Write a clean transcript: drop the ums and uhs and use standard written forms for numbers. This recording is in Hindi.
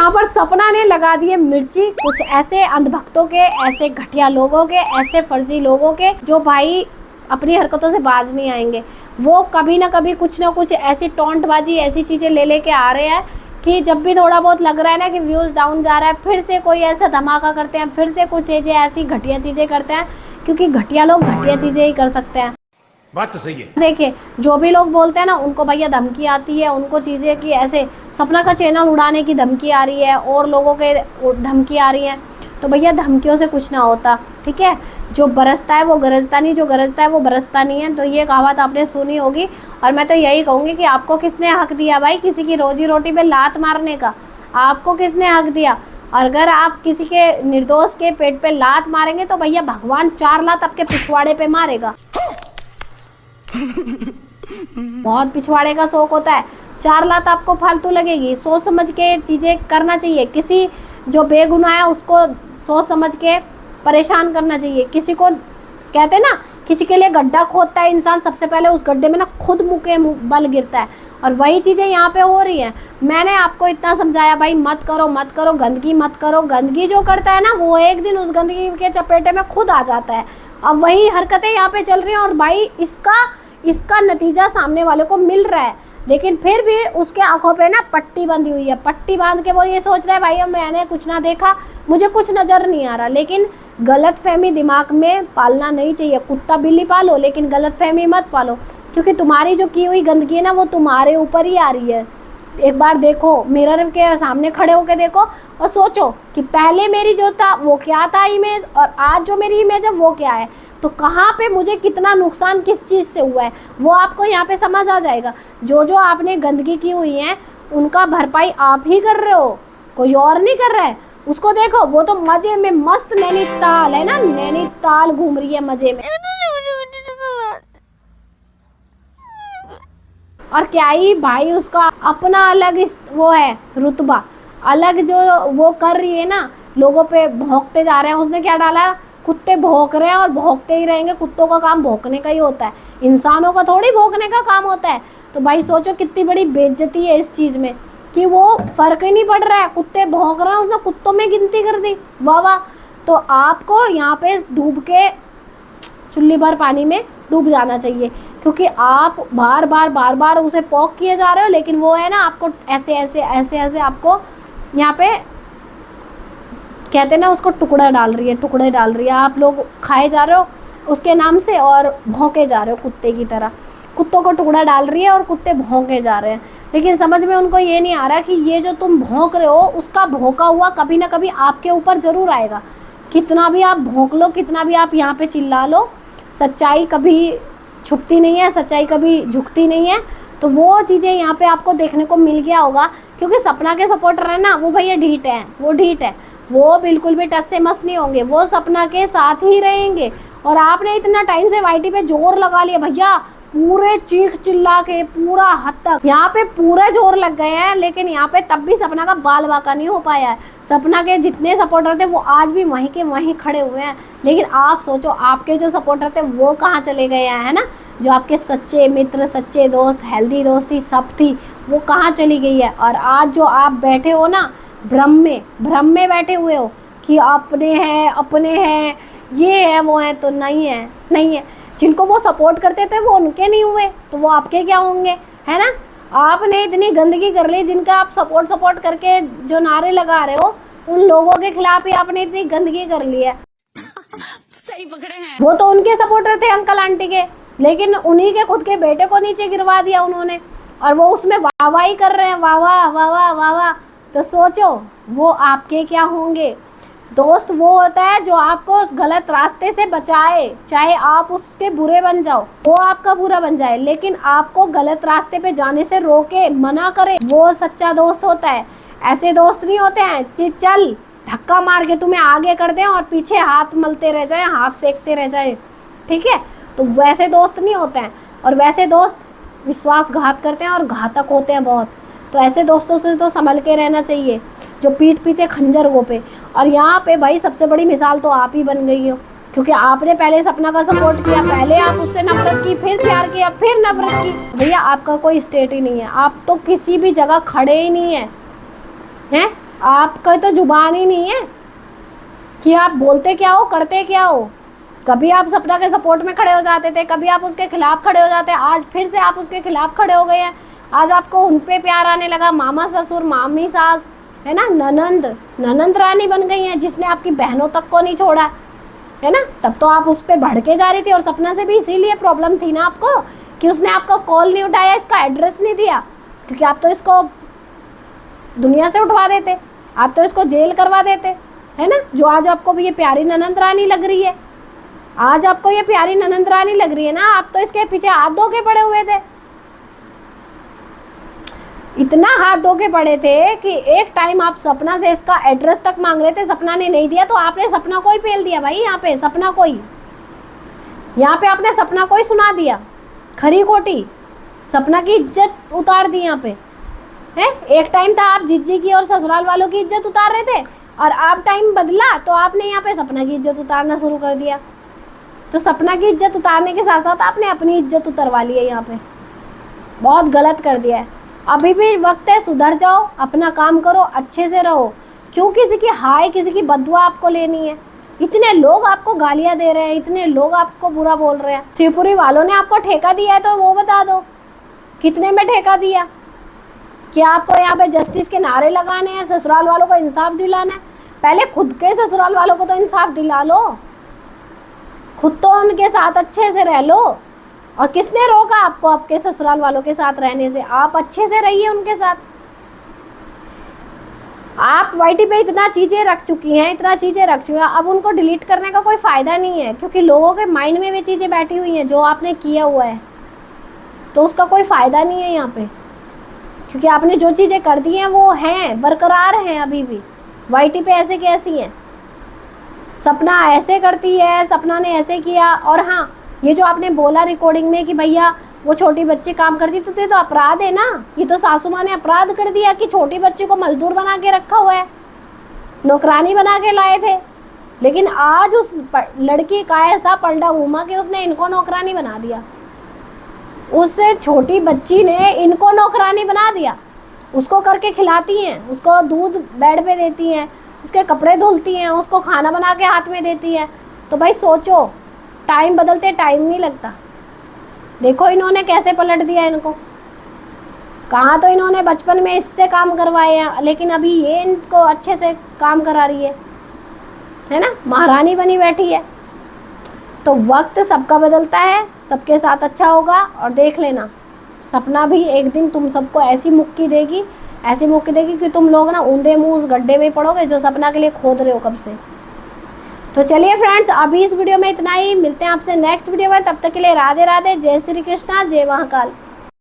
यहाँ पर सपना ने लगा दिए मिर्ची कुछ ऐसे अंधभक्तों के, ऐसे घटिया लोगों के, ऐसे फर्जी लोगों के जो भाई अपनी हरकतों से बाज नहीं आएंगे। वो कभी ना कभी कुछ ना कुछ ऐसी टोंटबाजी, ऐसी चीज़ें ले लेके आ रहे हैं कि जब भी थोड़ा बहुत लग रहा है ना कि व्यूज़ डाउन जा रहा है, फिर से कोई ऐसा धमाका करते हैं, फिर से कुछ चीज़ें ऐसी घटिया चीज़ें करते हैं, क्योंकि घटिया लोग घटिया चीज़ें ही कर सकते हैं। बात तो सही है। देखिए जो भी लोग बोलते हैं ना उनको भैया धमकी आती है, उनको चीज़ें कि ऐसे सपना का चैनल उड़ाने की धमकी आ रही है और लोगों के धमकी आ रही है, तो भैया धमकियों से कुछ ना होता, ठीक है। जो बरसता है वो गरजता नहीं, जो गरजता है वो बरसता नहीं है। तो ये कहावत आपने सुनी होगी। और मैं तो यही कहूँगी कि आपको किसने हक दिया भाई किसी की रोजी रोटी पे लात मारने का? आपको किसने हक दिया? और अगर आप किसी के निर्दोष के पेट पे लात मारेंगे तो भैया भगवान 4 लात आपके पिछवाड़े पे मारेगा। बहुत पिछवाड़े का शौक होता है, 4 लात आपको फालतू लगेगी। सोच समझ के चीज़ें करना चाहिए। किसी जो बेगुनाह है उसको सोच समझ के परेशान करना चाहिए। किसी को कहते हैं ना, किसी के लिए गड्ढा खोदता है इंसान, सबसे पहले उस गड्ढे में ना खुद मुँह के बल गिरता है। और वही चीज़ें यहाँ पे हो रही हैं। मैंने आपको इतना समझाया भाई मत करो मत करो, गंदगी मत करो। गंदगी जो करता है ना वो एक दिन उस गंदगी के चपेटे में खुद आ जाता है। अब वही हरकतें यहाँ पे चल रही हैं और भाई इसका नतीजा सामने वाले को मिल रहा है, लेकिन फिर भी उसके आंखों पे ना पट्टी बंधी हुई है। पट्टी बांध के वो ये सोच रहा है भाई अब मैंने कुछ ना देखा, मुझे कुछ नज़र नहीं आ रहा। लेकिन गलत फहमी दिमाग में पालना नहीं चाहिए। कुत्ता बिल्ली पालो लेकिन गलत फहमी मत पालो, क्योंकि तुम्हारी जो की हुई गंदगी है ना वो तुम्हारे ऊपर ही आ रही है। एक बार देखो, मिरर के सामने खड़े होकर देखो और सोचो कि पहले मेरी जो था वो क्या था इमेज, और आज जो मेरी इमेज है वो क्या है। तो कहाँ पे मुझे कितना नुकसान किस चीज़ से हुआ है वो आपको यहाँ पे समझ आ जाएगा। जो आपने गंदगी की हुई है उनका भरपाई आप ही कर रहे हो, कोई और नहीं कर रहा है। उसको देखो, वो तो मजे में मस्त नैनीताल है ना, नैनीताल घूम रही है मजे में। और क्या ही भाई, उसका अपना अलग वो है रुतबा, अलग जो वो कर रही है ना, लोगों पे भौंकते जा रहे हैं। उसने क्या डाला, कुत्ते भौंक रहे हैं और भौंकते ही रहेंगे। कुत्तों का काम भौंकने का ही होता है, इंसानों का थोड़ी भौंकने का काम होता है। तो भाई सोचो कितनी बड़ी बेइज्जती है इस चीज़ में कि वो फर्क ही नहीं पड़ रहा है। कुत्ते भौंक रहे हैं, उसने कुत्तों में गिनती कर दी, वाह वाह। तो आपको यहाँ पे डूब के चुल्ली भर पानी में डूब जाना चाहिए, क्योंकि आप बार बार उसे पॉक किए जा रहे हो, लेकिन वो है ना आपको ऐसे ऐसे ऐसे ऐसे आपको यहाँ पे कहते हैं ना उसको टुकड़े डाल रही है। आप लोग खाए जा रहे हो उसके नाम से और भौंके जा रहे हो कुत्ते की तरह। कुत्तों को टुकड़ा डाल रही है और कुत्ते भौंके जा रहे हैं, लेकिन समझ में उनको ये नहीं आ रहा कि ये जो तुम भौंक रहे हो उसका भौंका हुआ कभी ना कभी आपके ऊपर ज़रूर आएगा। कितना भी आप भौंक लो, कितना भी आप यहाँ पे चिल्ला लो, सच्चाई कभी छुपती नहीं है, सच्चाई कभी झुकती नहीं है। तो वो चीज़ें यहाँ पे आपको देखने को मिल गया होगा, क्योंकि सपना के सपोर्टर है ना वो भैया ढीठ हैं, वो ढीठ है, वो बिल्कुल भी टस से मस नहीं होंगे, वो सपना के साथ ही रहेंगे। और आपने इतना टाइम से वाईटी पे जोर लगा लिया भैया, पूरे चीख चिल्ला के पूरा हद तक यहाँ पे पूरे जोर लग गए हैं, लेकिन यहाँ पे तब भी सपना का बाल बाका नहीं हो पाया है। सपना के जितने सपोर्टर थे वो आज भी वहीं के वहीं खड़े हुए हैं। लेकिन आप सोचो आपके जो सपोर्टर थे वो कहाँ चले गए हैं, है ना। जो आपके सच्चे मित्र, सच्चे दोस्त, हेल्दी दोस्ती सब थी, वो कहाँ चली गई है। और आज जो आप बैठे हो ना भ्रम में बैठे हुए हो कि अपने हैं ये है वो है, तो नहीं है। जिनको वो सपोर्ट करते थे वो उनके नहीं हुए तो वो आपके क्या होंगे, है ना। आपने इतनी गंदगी कर ली, जिनका आप सपोर्ट करके जो नारे लगा रहे हो उन लोगों के खिलाफ ही आपने इतनी गंदगी कर ली है। सही पकड़े हैं। वो तो उनके सपोर्टर थे अंकल आंटी के, लेकिन उन्हीं के खुद के बेटे को नीचे गिरवा दिया उन्होंने, और वो उसमें वाहवाही कर रहे हैं, वाह वाह। तो सोचो वो आपके क्या होंगे। दोस्त वो होता है जो आपको गलत रास्ते से बचाए, चाहे आप उसके बुरे बन जाओ, वो आपका बुरा बन जाए, लेकिन आपको गलत रास्ते पे जाने से रोके, मना करे, वो सच्चा दोस्त होता है। ऐसे दोस्त नहीं होते हैं कि चल धक्का मार के तुम्हें आगे कर दें और पीछे हाथ मलते रह जाएं, हाथ सेकते रह जाएं, ठीक है। तो वैसे दोस्त नहीं होते हैं, और वैसे दोस्त विश्वासघात करते हैं और घातक होते हैं बहुत। तो ऐसे दोस्तों से तो संभल के रहना चाहिए जो पीठ पीछे खंजर गोपे। और यहाँ पे भाई सबसे बड़ी मिसाल तो आप ही बन गई हो, क्योंकि आपने पहले सपना का सपोर्ट किया, पहले आप उससे नफरत की, फिर प्यार किया, फिर नफरत की। भैया आपका कोई स्टेट ही नहीं है, आप तो किसी भी जगह खड़े ही नहीं है, हैं। आपका तो जुबान ही नहीं है कि आप बोलते क्या हो, करते क्या हो। कभी आप सपना के सपोर्ट में खड़े हो जाते थे, कभी आप उसके खिलाफ खड़े हो जाते, आज फिर से आप उसके खिलाफ खड़े हो गए हैं। आज आपको उन पे प्यार आने लगा, मामा ससुर, मामी सास, है ना, ननंद रानी बन गई हैं, जिसने आपकी बहनों तक को नहीं छोड़ा, है ना। तब तो आप उस पर भड़के जा रही थी। और सपना से भी इसीलिए प्रॉब्लम थी ना आपको कि उसने आपका कॉल नहीं उठाया, इसका एड्रेस नहीं दिया, क्योंकि आप तो इसको दुनिया से उठवा देते, आप तो इसको जेल करवा देते, है ना। जो आज आपको ये प्यारी ननंद रानी लग रही है, आज आपको ये प्यारी ननंद रानी लग रही है ना, आप तो इसके पीछे हाथ धो के पड़े हुए थे। इतना हाथ धो के पड़े थे कि एक टाइम आप सपना से इसका एड्रेस तक मांग रहे थे, सपना ने नहीं दिया तो आपने सपना को ही पेल दिया भाई। यहाँ पे सपना को ही, यहाँ पे आपने सपना को ही सुना दिया, खरी खोटी सपना की इज्जत उतार दी यहाँ पे, है। एक टाइम था आप जीजी की और ससुराल वालों की इज्जत उतार रहे थे, और आप टाइम बदला तो आपने यहाँ पे सपना की इज्जत उतारना शुरू कर दिया। तो सपना की इज्जत उतारने के साथ साथ आपने अपनी इज्जत उतरवा ली है यहाँ पे। बहुत गलत कर दिया है। अभी भी वक्त है, सुधर जाओ, अपना काम करो, अच्छे से रहो। क्यों किसी की हाय, किसी की बददुआ आपको लेनी है? इतने लोग आपको गालियां दे रहे हैं, इतने लोग आपको बुरा बोल रहे हैं। शिवपुरी वालों ने आपको ठेका दिया है तो वो बता दो, कितने में ठेका दिया? क्या आपको यहाँ पे जस्टिस के नारे लगाने हैं, ससुराल वालों को इंसाफ दिलाना है? पहले खुद के ससुराल वालों को तो इंसाफ दिला लो, खुद तो उनके साथ अच्छे से रह लो। और किसने रोका आपको आपके ससुराल वालों के साथ रहने से? आप अच्छे से रहिए उनके साथ। आप वाईटी पे इतना चीज़ें रख चुकी हैं, इतना चीज़ें रख चुकी हैं, अब उनको डिलीट करने का कोई फ़ायदा नहीं है, क्योंकि लोगों के माइंड में वे चीज़ें बैठी हुई हैं जो आपने किया हुआ है, तो उसका कोई फ़ायदा नहीं है यहाँ पे, क्योंकि आपने जो चीज़ें कर दी हैं वो हैं, बरकरार हैं अभी भी। वाईटी पे ऐसे कैसी हैं? सपना ऐसे करती है, सपना ने ऐसे किया। और हाँ, ये जो आपने बोला रिकॉर्डिंग में कि भैया वो छोटी बच्ची काम करती, तो ये तो अपराध है ना। ये तो सासू माँ ने अपराध कर दिया कि छोटी बच्ची को मजदूर बना के रखा हुआ है, नौकरानी बना के लाए थे। लेकिन आज उस लड़की का ऐसा पलटा घूमा कि उसने इनको नौकरानी बना दिया। उस छोटी बच्ची ने इनको नौकरानी बना दिया। उसको करके खिलाती हैं, उसको दूध बेड पे देती हैं, उसके कपड़े धुलती हैं, उसको खाना बना के हाथ में देती हैं। तो भाई सोचो, टाइम बदलते टाइम नहीं लगता। देखो इन्होंने कैसे पलट दिया इनको। कहाँ तो इन्होंने बचपन में इससे काम करवाए हैं, लेकिन अभी ये इनको अच्छे से काम करा रही है ना, महारानी बनी बैठी है। तो वक्त सबका बदलता है, सबके साथ अच्छा होगा। और देख लेना, सपना भी एक दिन तुम सबको ऐसी मुक्की देगी, ऐसी मुक्की देगी कि तुम लोग ना ऊंधे मुँह उस गड्ढे में पड़ोगे जो सपना के लिए खोद रहे हो कब से। तो चलिए फ्रेंड्स, अभी इस वीडियो में इतना ही। मिलते हैं आपसे नेक्स्ट वीडियो में, तब तक के लिए राधे राधे, जय श्री कृष्णा, जय महाकाल।